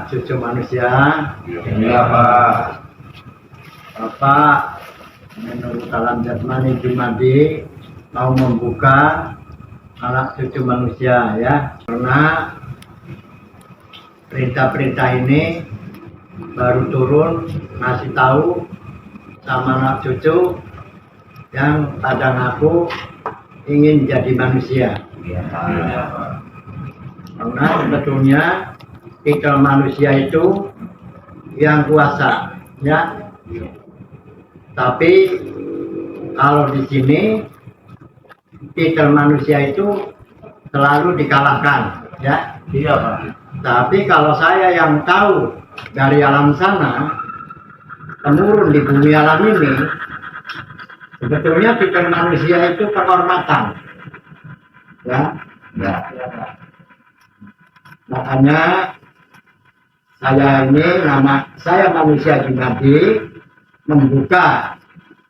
anak cucu manusia. Iya Pak. Bapak menurut alam jasmani Jumadi mau membuka anak cucu manusia ya, karena perintah-perintah ini baru turun ngasih tahu sama anak cucu yang pada ngaku ingin jadi manusia. Iya Pak. Karena sebetulnya titel manusia itu yang kuasa ya. Tapi kalau di sini titel manusia itu selalu dikalahkan ya. Iya Pak. Tapi kalau saya yang tahu dari alam sana temurun di bumi alam ini, sebetulnya titel manusia itu penghormatan ya. Ya. Makanya saya ini nama saya manusia Jumadi membuka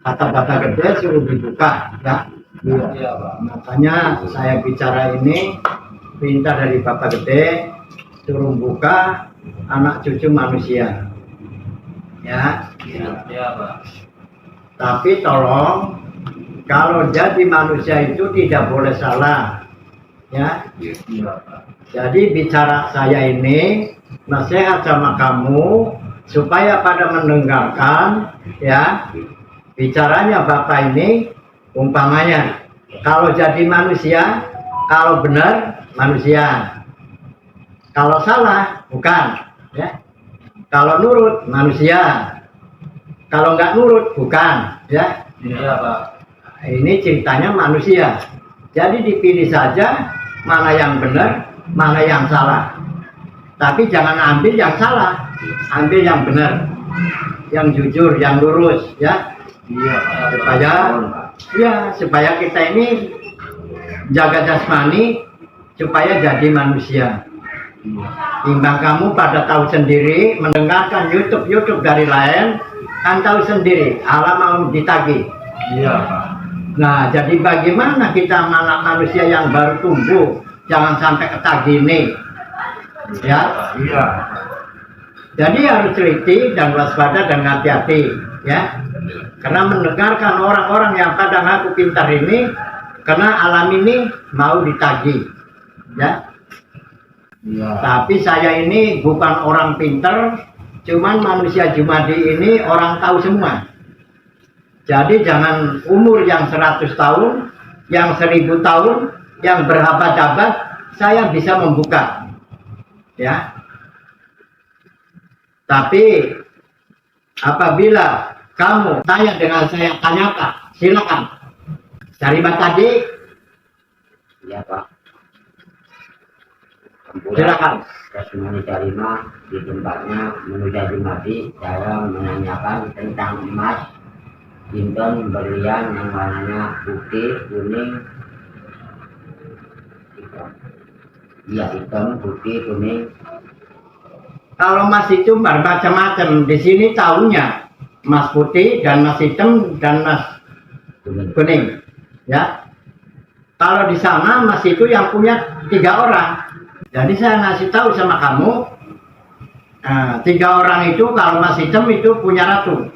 kata-kata gede suruh dibuka ya. Iya Pak. Makanya saya bicara ini perintah dari Bapak Gede suruh buka anak cucu manusia ya. Iya Pak. Tapi tolong kalau jadi manusia itu tidak boleh salah ya. Iya Pak. Jadi bicara saya ini nasihat sama kamu supaya pada mendengarkan ya. Bicaranya Bapak ini umpamanya kalau jadi manusia, kalau benar manusia, kalau salah bukan ya. Kalau nurut manusia, kalau nggak nurut bukan ya. Iya Pak. Ini ceritanya manusia. Jadi dipilih saja mana yang benar, mana yang salah. Tapi jangan ambil yang salah, ambil yang benar, yang jujur, yang lurus ya. Iya Pak. Supaya kita ini jaga jasmani supaya jadi manusia. Timbang kamu pada tahu sendiri mendengarkan YouTube dari lain, kan tahu sendiri alam mau ditagih. Iya Pak. Nah, jadi bagaimana kita anak manusia yang baru tumbuh jangan sampai ketagih nih, ya? Iya. Jadi harus teliti dan waspada dan hati-hati, ya. Karena mendengarkan orang-orang yang pada ngaku pintar ini, karena alam ini mau ditagih, ya. Iya. Tapi saya ini bukan orang pintar, cuman manusia Jumadi ini orang tahu semua. Jadi jangan umur yang 100 tahun, yang 1000 tahun, yang berabad-abad, saya bisa membuka. Ya. Tapi apabila kamu tanya dengan saya tanyakan, silakan. Syaribat tadi, Iya Pak. silakan. Jasmani Karima di tempatnya menuju Jumadi, saya menanyakan tentang emas, jinton, berlian yang warnanya putih, kuning, hitam. Iya hitam, putih, kuning. Kalau emas itu bermacam-macam. Di sini tahunya emas putih dan emas hitam dan emas kuning. Ya. Kalau di sana emas itu yang punya 3 orang. Jadi saya ngasih tahu sama kamu, 3 orang itu kalau emas hitam itu punya ratu.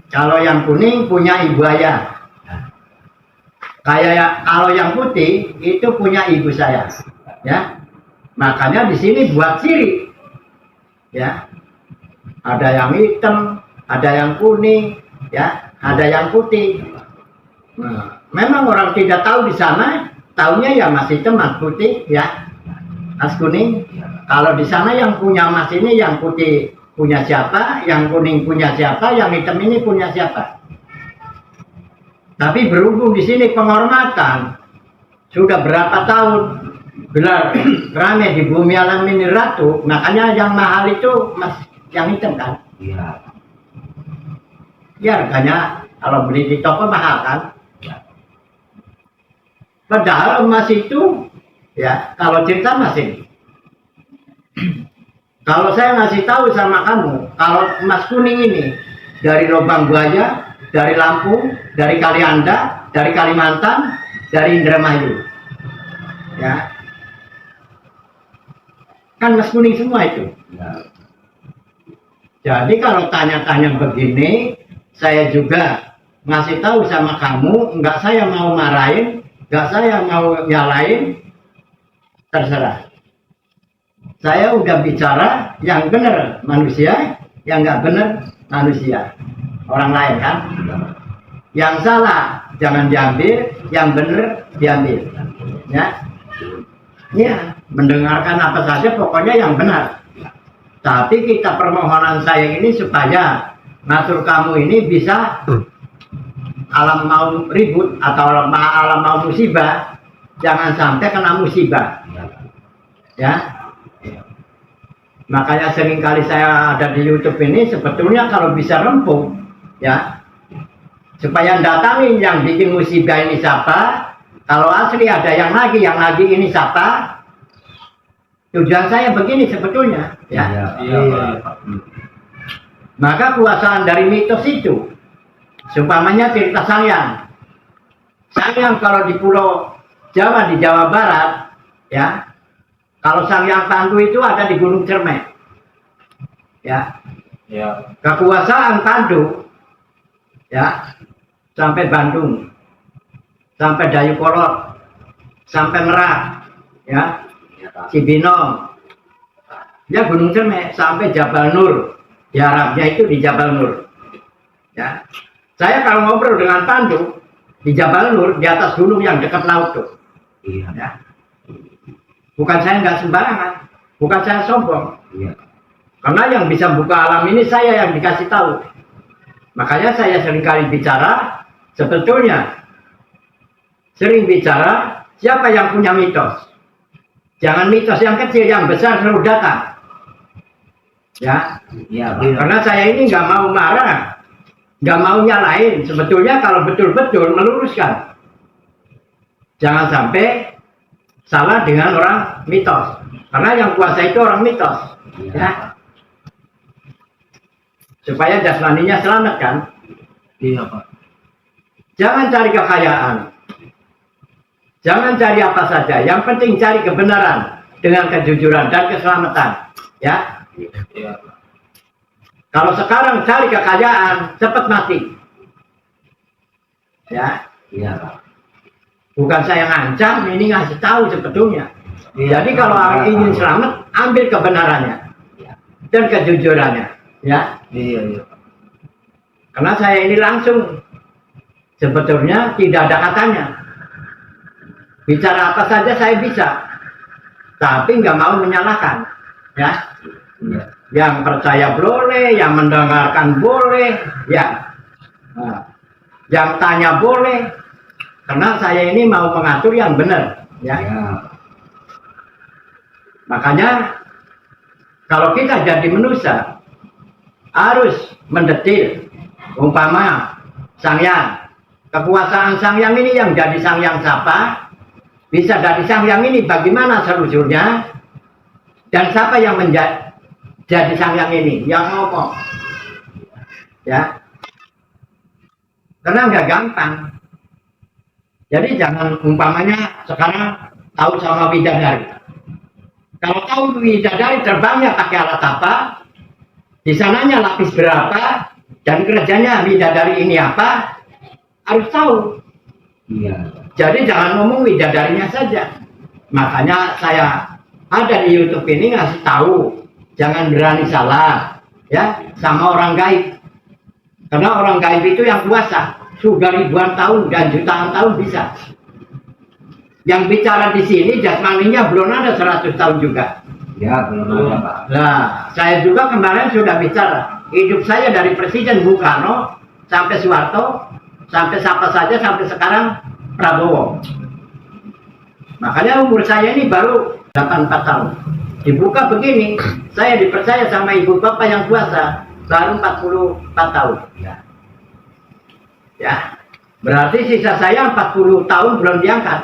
Kalau yang kuning punya ibu ayah. Kalau yang putih itu punya ibu saya. Ya. Makanya di sini buat ciri. Ya. Ada yang hitam, ada yang kuning, ya, ada yang putih. Nah, memang orang tidak tahu di sana, tahunya ya emas hitam, emas putih, ya. Emas kuning. Kalau di sana yang punya emas ini yang putih punya siapa, yang kuning punya siapa, yang hitam ini punya siapa. Tapi berhubung di sini penghormatan sudah berapa tahun gelar rame di bumi alam ini ratu, makanya yang mahal itu emas yang hitam kan. Iya. Ya harganya kalau beli di toko mahal kan. Padahal emas itu ya kalau cerita masih. Kalau saya ngasih tahu sama kamu, kalau emas kuning ini dari lubang buaya, dari Lampung, dari Kalianda, dari Kalimantan, dari Indramayu, ya. Kan mas kuning semua itu. Ya. Jadi kalau tanya-tanya begini, saya juga ngasih tahu sama kamu, nggak saya mau marahin, nggak saya mau nyalain, terserah. Saya udah bicara yang benar manusia, yang nggak benar manusia. Orang lain kan. Yang salah jangan diambil, yang benar diambil. Ya, ya, mendengarkan apa saja pokoknya yang benar. Tapi kita permohonan saya ini supaya ngatur kamu ini bisa alam mau ribut atau alam mau musibah, jangan sampai kena musibah. Ya. Makanya seringkali saya ada di YouTube ini sebetulnya kalau bisa rempung, ya, supaya datangin yang bikin musibah ini siapa. Kalau asli ada yang lagi ini siapa. Tujuan saya begini sebetulnya, ya. Iya, Pak. Maka kuasaan dari mitos itu, seumpamanya cerita Sangyang. Sangyang kalau di Pulau Jawa, di Jawa Barat, ya. Kalau Sangyang Pandu itu ada di Gunung Cermek, ya. Iya. Kekuasaan Pandu, ya, sampai Bandung, sampai Dayakolot, sampai Merak, ya, Cibinong, ya Gunung Cermek, sampai Jabal Nur, di Arabnya itu di Jabal Nur, ya. Saya kalau ngobrol dengan Pandu di Jabal Nur, di atas gunung yang dekat laut tuh, Iya. ya. Bukan saya nggak sembarangan, bukan saya sombong, Iya. karena yang bisa buka alam ini saya yang dikasih tahu. Makanya saya seringkali bicara, sebetulnya sering bicara siapa yang punya mitos. Jangan mitos yang kecil, yang besar selalu datang. Ya, Iya, Pak. karena saya ini nggak mau marah, nggak mau nyalain. Sebetulnya kalau betul-betul meluruskan, jangan sampai salah dengan orang mitos. Karena yang kuasa itu orang mitos, ya. Supaya jasmaninya selamat kan. Iya, Pak. Jangan cari kekayaan, jangan cari apa saja. Yang penting cari kebenaran dengan kejujuran dan keselamatan, ya. Iya, Pak. Kalau sekarang cari kekayaan, cepat mati. Ya, Iya, Pak. bukan saya ngancam, ini ngasih tahu sebetulnya. Iya, Jadi kalau orang ingin selamat, ambil kebenarannya dan kejujurannya, ya. Iya, iya, Pak. Karena saya ini langsung, sebetulnya tidak ada katanya. Bicara apa saja saya bisa, tapi nggak mau menyalahkan, ya. Iya. Yang percaya boleh, yang mendengarkan boleh, ya. Nah, yang tanya boleh, karena saya ini mau mengatur yang benar, ya. Iya. Makanya kalau kita jadi manusia harus mendetil. Umpama Sangyang, kekuasaan Sangyang ini yang jadi Sangyang siapa? Bisa dari Sangyang ini bagaimana selusurnya? Dan siapa yang jadi Sangyang ini? Yang ngomong, ya. Karena nggak gampang. Jadi jangan umpamanya sekarang tahu sama bidadari. Kalau tahu bidadari terbangnya pakai alat apa, di sananya lapis berapa, dan kerjanya bidadari ini apa, harus tahu. Iya. Jadi jangan ngomong bidadarinya saja. Makanya saya ada di YouTube ini ngasih tahu, jangan berani salah, ya, sama orang gaib. Karena orang gaib itu yang kuasa, sudah ribuan tahun dan jutaan tahun bisa. Yang bicara di sini jasmaninya belum ada 100 tahun juga. Ya, belum ada, Pak. Nah, saya juga kemarin sudah bicara. Hidup saya dari Presiden Bung Karno sampai Soeharto, sampai siapa saja sampai sekarang Prabowo. Makanya umur saya ini baru 84 tahun. Dibuka begini, saya dipercaya sama ibu bapak yang kuasa baru 44 tahun. Ya. Ya, berarti sisa saya 40 tahun belum diangkat.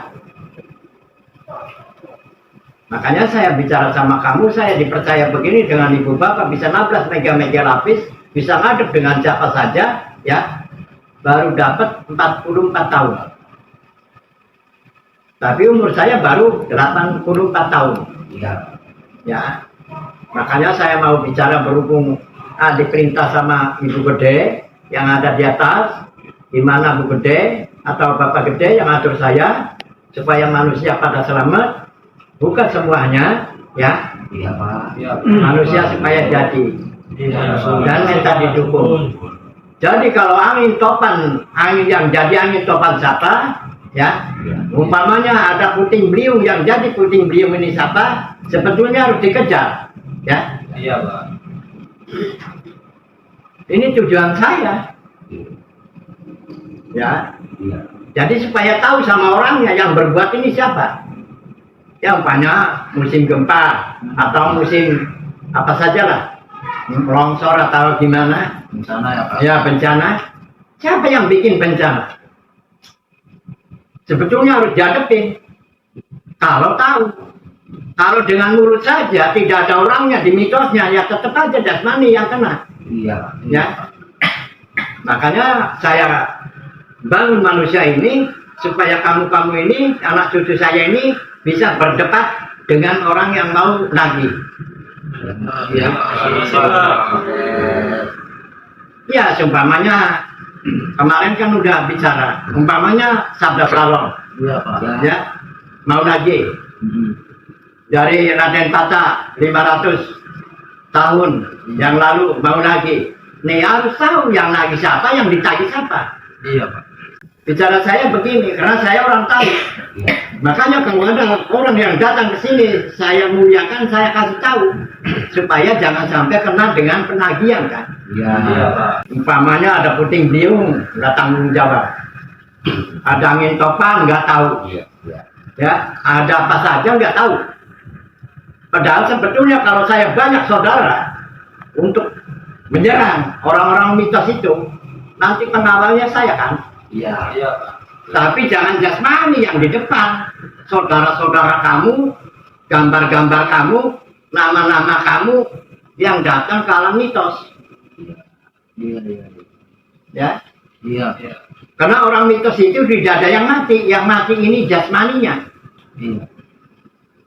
Makanya saya bicara sama kamu, saya dipercaya begini dengan ibu bapak bisa nabrak meja-meja lapis, bisa ngadep dengan siapa saja, ya, baru dapat 44 tahun. Tapi umur saya baru 84 tahun. Iya. Ya, makanya saya mau bicara berhubung diperintah sama Ibu Gede yang ada di atas, di mana Bu Gede atau Bapak Gede yang atur saya supaya manusia pada selamat, bukan semuanya, ya. Iya Pak. Iya. Manusia supaya jadi dan minta didukung. Jadi kalau angin topan, angin yang jadi angin topan siapa, ya, umpamanya ada puting beliung yang jadi puting beliung ini siapa, sebetulnya harus dikejar, ya. Iya Pak. Ini tujuan saya, ya. Iya. Jadi supaya tahu sama orangnya yang berbuat ini siapa. Ya umpamanya musim gempa atau musim apa sajalah, longsor atau gimana. Bencana ya Pak. Ya bencana. Siapa yang bikin bencana? Sebetulnya harus dihadapin. Kalau tahu. Kalau dengan mulut saja tidak ada orangnya di mitosnya, ya tetap aja jasmani yang kena. Iya. Ya. Makanya saya bangun manusia ini supaya kamu-kamu ini, anak cucu saya ini bisa berdebat dengan orang yang mau nagih. Ya. Ya, seumpamanya kemarin kan udah bicara, umpamanya sabda pralon, Iya Pak. ya, mau nagih dari Raden Tata 500 tahun yang lalu mau nagih. Nih harus tahu yang nagih siapa, yang ditagih siapa. Iya Pak. Bicara saya begini, karena saya orang tahu. Makanya kalau ada orang yang datang ke sini, saya muliakan, saya kasih tahu supaya jangan sampai kena dengan penagihan kan. Iya. Iya Pak. Umpamanya ada puting beliung, nggak tanggung jawab. Ada angin topan, nggak tahu. Iya. Iya. Ya, ada apa saja nggak tahu. Padahal sebetulnya kalau saya banyak saudara untuk menyerang orang-orang mitos itu, nanti pengawalnya saya kan. Iya. Iya Pak. Tapi jangan jasmani yang di depan. Saudara-saudara kamu, gambar-gambar kamu, nama-nama kamu yang datang ke alam mitos. Iya. Iya. Ya. Iya. Iya. Karena orang mitos itu tidak ada yang mati. Yang mati ini jasmaninya. Iya.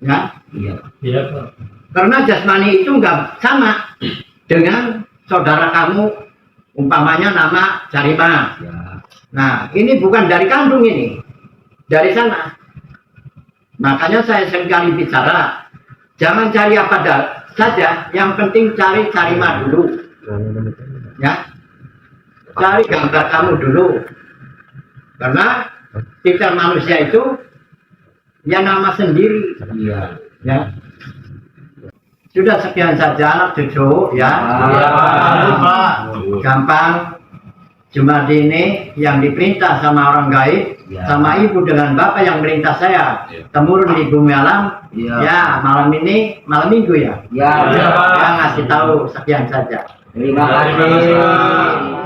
Ya. Iya. Iya Pak. Karena jasmani itu nggak sama dengan saudara kamu, umpamanya nama Jarima. Iya. Nah, ini bukan dari kandung ini, dari sana. Makanya saya seringkali bicara, jangan cari apa saja, yang penting cari Jarima dulu. Ya, cari gambar kamu dulu. Karena kita manusia itu, ya nama sendiri. Iya. Ya. Sudah sekian saja anak cucu ya. Iya, Pak. Gampang. Cuma ini yang diperintah sama orang gaib, Ya. sama ibu dengan bapak yang merintah saya temurun di bumi alam. Ya. Ya malam ini malam minggu ya. Iya. Iya, Pak. Ya ngasih tahu sekian saja. Terima kasih.